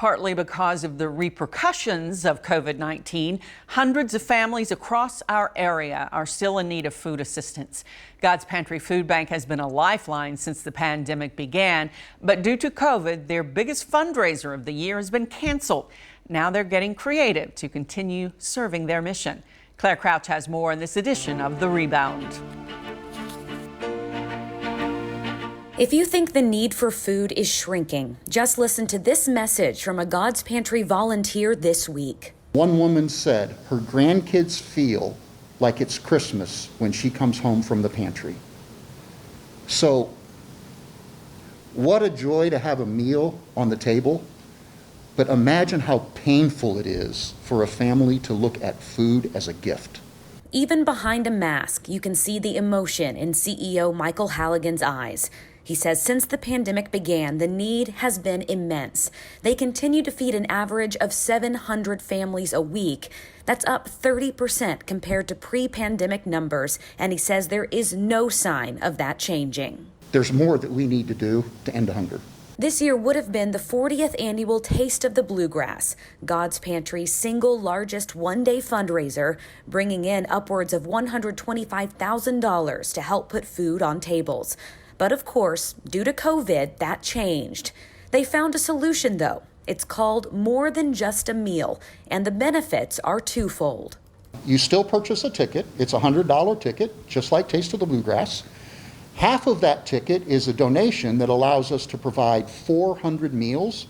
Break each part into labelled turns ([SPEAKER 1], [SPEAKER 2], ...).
[SPEAKER 1] Partly because of the repercussions of COVID-19, hundreds of families across our area are still in need of food assistance. God's Pantry Food Bank has been a lifeline since the pandemic began, but due to COVID, their biggest fundraiser of the year has been canceled. Now they're getting creative to continue serving their mission. Claire Crouch has more in this edition of The Rebound.
[SPEAKER 2] If you think the need for food is shrinking, just listen to this message from a God's Pantry volunteer this week.
[SPEAKER 3] One woman said her grandkids feel like it's Christmas when she comes home from the pantry. So, what a joy to have a meal on the table, but imagine how painful it is for a family to look at food as a gift.
[SPEAKER 2] Even behind a mask, you can see the emotion in CEO Michael Halligan's eyes. He says since the pandemic began, the need has been immense. They continue to feed an average of 700 families a week. That's up 30% compared to pre-pandemic numbers, and he says there is no sign of that changing.
[SPEAKER 3] There's more that we need to do to end hunger.
[SPEAKER 2] This year would have been the 40th annual Taste of the Bluegrass, God's Pantry's single largest one-day fundraiser, bringing in upwards of $125,000 to help put food on tables. But of course, due to COVID, that changed. They found a solution, though. It's called More Than Just a Meal, and the benefits are twofold.
[SPEAKER 3] You still purchase a ticket. It's a $100 ticket, just like Taste of the Bluegrass. Half of that ticket is a donation that allows us to provide 400 meals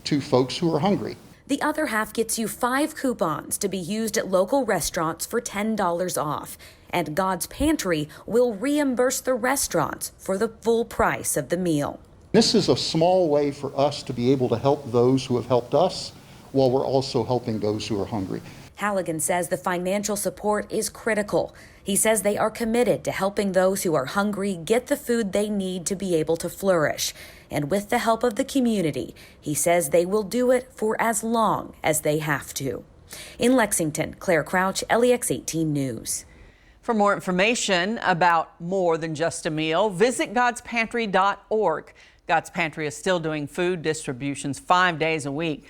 [SPEAKER 3] to folks who are hungry.
[SPEAKER 2] The other half gets you 5 coupons to be used at local restaurants for $10 off. And God's Pantry will reimburse the restaurants for the full price of the meal.
[SPEAKER 3] This is a small way for us to be able to help those who have helped us while we're also helping those who are hungry.
[SPEAKER 2] Halligan says the financial support is critical. He says they are committed to helping those who are hungry get the food they need to be able to flourish. And with the help of the community, he says they will do it for as long as they have to. In Lexington, Claire Crouch, LEX 18 News.
[SPEAKER 1] For more information about More Than Just a Meal, visit godspantry.org. God's Pantry is still doing food distributions 5 days a week.